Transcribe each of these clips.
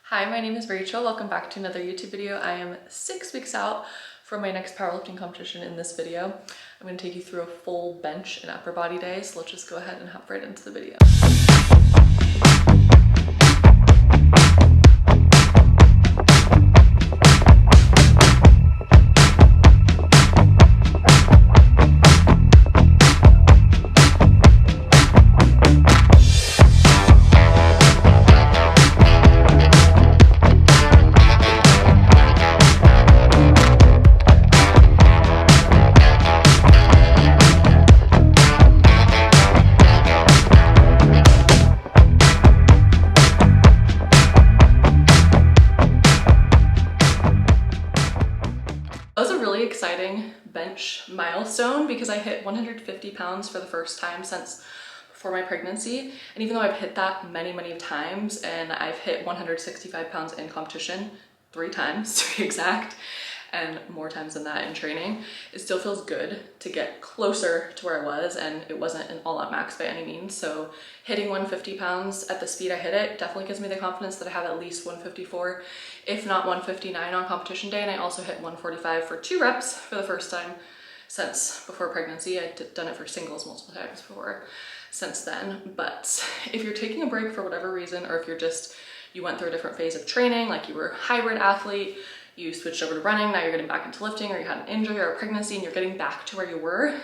Hi, my name is Rachel. Welcome back to another YouTube video. I am 6 weeks out from my next powerlifting competition. In this video, I'm going to take you through a full bench and upper body day. So let's just go ahead and hop right into the video. Exciting bench milestone because I hit 150 pounds for the first time since before my pregnancy. And even though I've hit that many times, and I've hit 165 pounds in competition 3 times to be exact, and more times than that in training, it still feels good to get closer to where I was, and it wasn't an all-out max by any means. So hitting 150 pounds at the speed I hit it definitely gives me the confidence that I have at least 154, if not 159 on competition day. And I also hit 145 for 2 reps for the first time since before pregnancy. I'd done it for singles multiple times before since then. But if you're taking a break for whatever reason, or if you went through a different phase of training, like you were a hybrid athlete, you switched over to running, now you're getting back into lifting, or you had an injury or a pregnancy and you're getting back to where you were,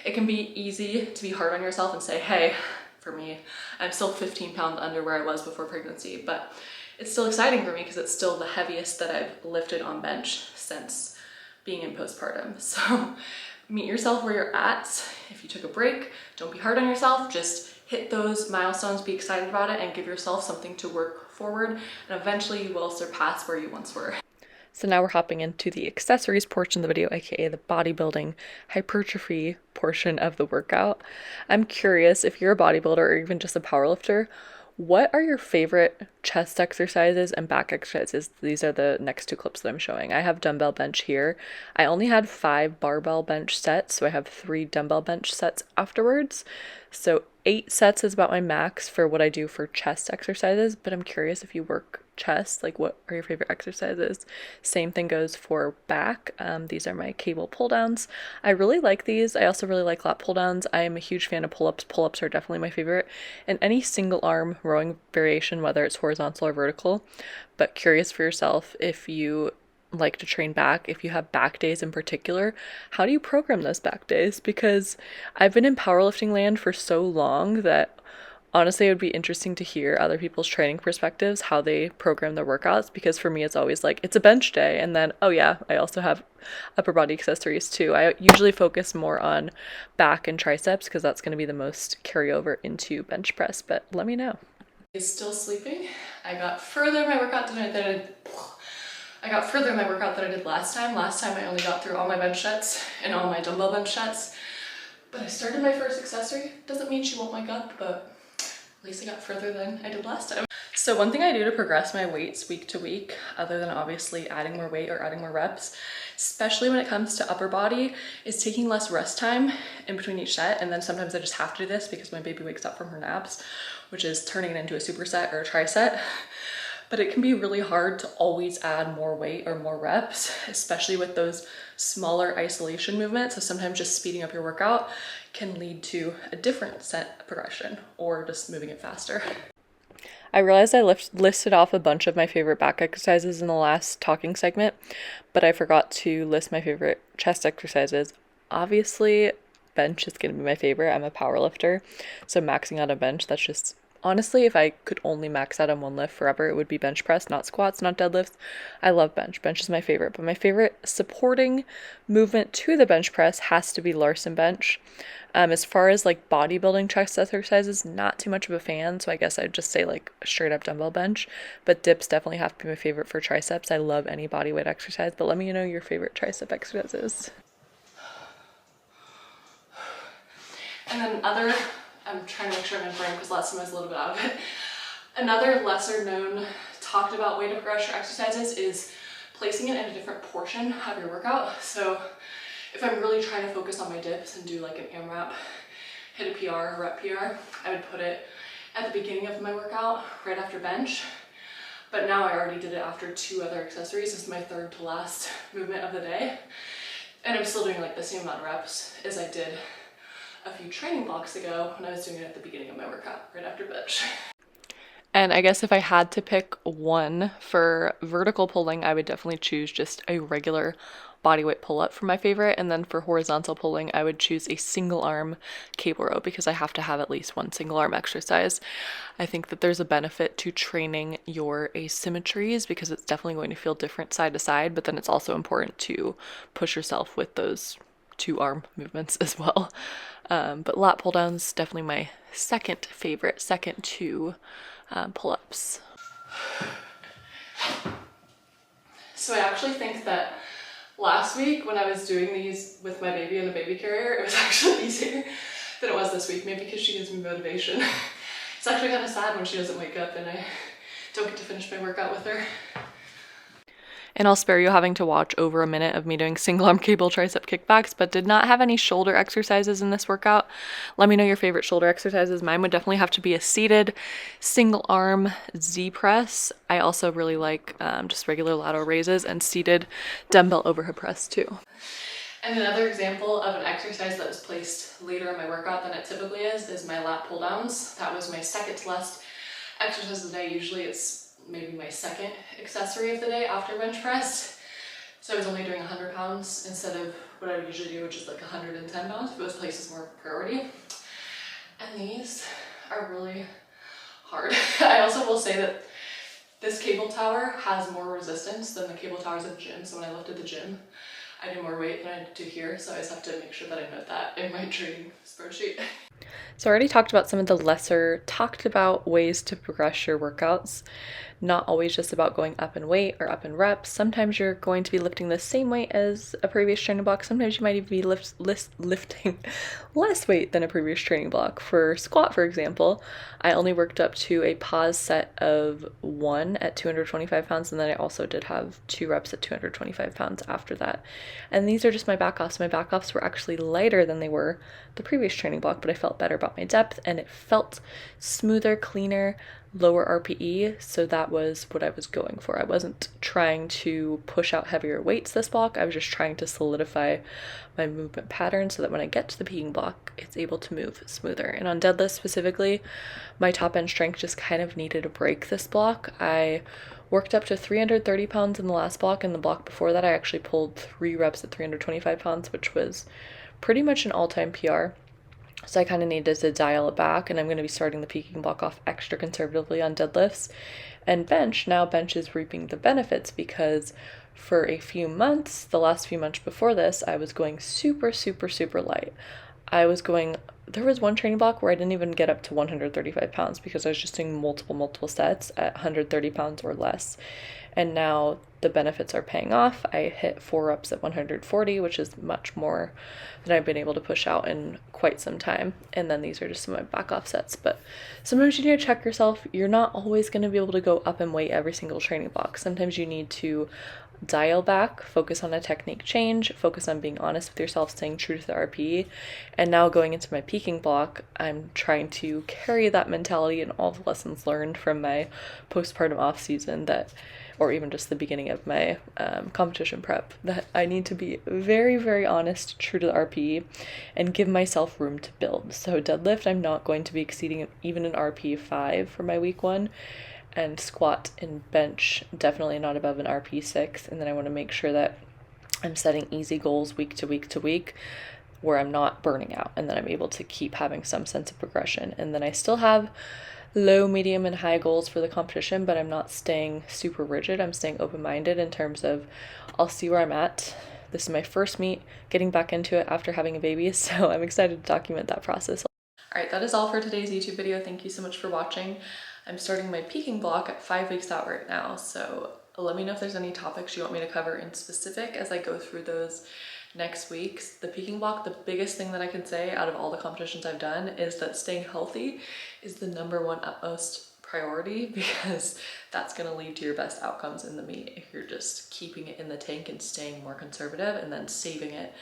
it can be easy to be hard on yourself and say, hey, for me, I'm still 15 pounds under where I was before pregnancy, but it's still exciting for me because it's still the heaviest that I've lifted on bench since being in postpartum. So meet yourself where you're at. If you took a break, don't be hard on yourself, just hit those milestones, be excited about it, and give yourself something to work forward, and eventually you will surpass where you once were. So now we're hopping into the accessories portion of the video, aka the bodybuilding hypertrophy portion of the workout. I'm curious, if you're a bodybuilder or even just a powerlifter, what are your favorite chest exercises and back exercises? These are the next 2 clips that I'm showing. I have dumbbell bench here. I only had 5 barbell bench sets, so I have 3 dumbbell bench sets afterwards. So 8 sets is about my max for what I do for chest exercises, but I'm curious if you work chest, like what are your favorite exercises? Same thing goes for back. These are my cable pull downs. I really like these. I also really like lat pull downs. I am a huge fan of pull-ups. Pull-ups are definitely my favorite, and any single arm rowing variation, whether it's horizontal or vertical. But curious for yourself, if you like to train back, if you have back days in particular, how do you program those back days? Because I've been in powerlifting land for so long that honestly, it would be interesting to hear other people's training perspectives, how they program their workouts, because for me, it's always like, it's a bench day, and then, oh yeah, I also have upper body accessories too. I usually focus more on back and triceps because that's going to be the most carryover into bench press, but let me know. Is still sleeping. I got further in my workout than I did last time. Last time I only got through all my bench sets and all my dumbbell bench sets, but I started my first accessory. Doesn't mean she won't wake up, but at least I got further than I did last time. So one thing I do to progress my weights week to week, other than obviously adding more weight or adding more reps, especially when it comes to upper body, is taking less rest time in between each set. And then sometimes I just have to do this because my baby wakes up from her naps, which is turning it into a superset or a triset. But it can be really hard to always add more weight or more reps, especially with those smaller isolation movements. So sometimes just speeding up your workout can lead to a different set progression or just moving it faster. I realized I listed off a bunch of my favorite back exercises in the last talking segment, but I forgot to list my favorite chest exercises. Obviously, bench is going to be my favorite. I'm a power lifter, so maxing out a bench, that's just honestly, if I could only max out on one lift forever, it would be bench press, not squats, not deadlifts. I love bench. Bench is my favorite, but my favorite supporting movement to the bench press has to be Larson bench. As far as like bodybuilding chest exercises, not too much of a fan, so I guess I'd just say like a straight up dumbbell bench, but dips definitely have to be my favorite for triceps. I love any bodyweight exercise, but let me know your favorite tricep exercises. And then I'm trying to make sure I'm in frame because last time I was a little bit out of it. Another lesser known talked about way to progress your exercises is placing it in a different portion of your workout. So if I'm really trying to focus on my dips and do like an AMRAP, hit a PR, rep PR, I would put it at the beginning of my workout, right after bench. But now I already did it after 2 other accessories. This is my 3rd to last movement of the day. And I'm still doing like the same amount of reps as I did a few training blocks ago when I was doing it at the beginning of my workout, right after bench. And I guess if I had to pick one for vertical pulling, I would definitely choose just a regular bodyweight pull-up for my favorite. And then for horizontal pulling, I would choose a single arm cable row because I have to have at least one single arm exercise. I think that there's a benefit to training your asymmetries because it's definitely going to feel different side to side, but then it's also important to push yourself with those 2 arm movements as well. But lat pull downs definitely my second favorite, second to pull-ups. So I actually think that last week when I was doing these with my baby in a baby carrier, it was actually easier than it was this week, maybe because she gives me motivation. It's actually kind of sad when she doesn't wake up and I don't get to finish my workout with her. And I'll spare you having to watch over a minute of me doing single arm cable tricep kickbacks, but did not have any shoulder exercises in this workout. Let me know your favorite shoulder exercises. Mine would definitely have to be a seated single arm Z press. I also really like just regular lateral raises and seated dumbbell overhead press too. And another example of an exercise that was placed later in my workout than it typically is my lat pull downs. That was my second to last exercise of the day. Usually it's maybe my second accessory of the day after bench press. So I was only doing 100 pounds instead of what I would usually do, which is like 110 pounds. But it was placed as more priority. And these are really hard. I also will say that this cable tower has more resistance than the cable towers at the gym. So when I lifted the gym, I did more weight than I do here. So I just have to make sure that I note that in my training spreadsheet. So I already talked about some of the lesser talked about ways to progress your workouts. Not always just about going up in weight or up in reps. Sometimes you're going to be lifting the same weight as a previous training block. Sometimes you might even be lifting less weight than a previous training block. For squat, for example, I only worked up to a pause set of 1 at 225 pounds, and then I also did have 2 reps at 225 pounds after that. And these are just my back offs. My back offs were actually lighter than they were the previous training block, but I felt better about my depth and it felt smoother, cleaner, lower RPE, so that was what I was going for. I wasn't trying to push out heavier weights this block, I was just trying to solidify my movement pattern so that when I get to the peaking block, it's able to move smoother. And on deadlift specifically, my top end strength just kind of needed a break this block. I worked up to 330 pounds in the last block, and the block before that I actually pulled 3 reps at 325 pounds, which was pretty much an all-time PR. So I kind of needed to dial it back, and I'm going to be starting the peaking block off extra conservatively on deadlifts. And bench, now bench is reaping the benefits because for a few months, the last few months before this, I was going super, super, super light. There was one training block where I didn't even get up to 135 pounds because I was just doing multiple sets at 130 pounds or less. And now the benefits are paying off. I hit 4 reps at 140, which is much more than I've been able to push out in quite some time. And then these are just some of my back off sets. But sometimes you need to check yourself. You're not always going to be able to go up in weight every single training block. Sometimes you need to dial back, focus on a technique change, focus on being honest with yourself, staying true to the RPE. And now going into my peaking block, I'm trying to carry that mentality and all the lessons learned from my postpartum off season or even just the beginning of my competition prep, that I need to be very, very honest, true to the RPE, and give myself room to build. So deadlift, I'm not going to be exceeding even an RPE 5 for my week 1, and squat and bench, definitely not above an RPE 6, and then I want to make sure that I'm setting easy goals week to week to week, where I'm not burning out, and then I'm able to keep having some sense of progression. And then I still have low, medium, and high goals for the competition, but I'm not staying super rigid. I'm staying open-minded in terms of I'll see where I'm at. This is my first meet, getting back into it after having a baby, so I'm excited to document that process. All right, that is all for today's YouTube video. Thank you so much for watching. I'm starting my peaking block at 5 weeks out right now, so let me know if there's any topics you want me to cover in specific as I go through those next week's. The peaking block, the biggest thing that I can say out of all the competitions I've done is that staying healthy is the #1 utmost priority, because that's going to lead to your best outcomes in the meet if you're just keeping it in the tank and staying more conservative and then saving it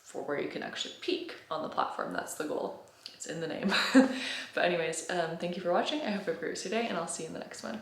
for where you can actually peak on the platform. That's the goal. It's in the name. But anyways, thank you for watching. I hope you have a great rest of your day, and I'll see you in the next one.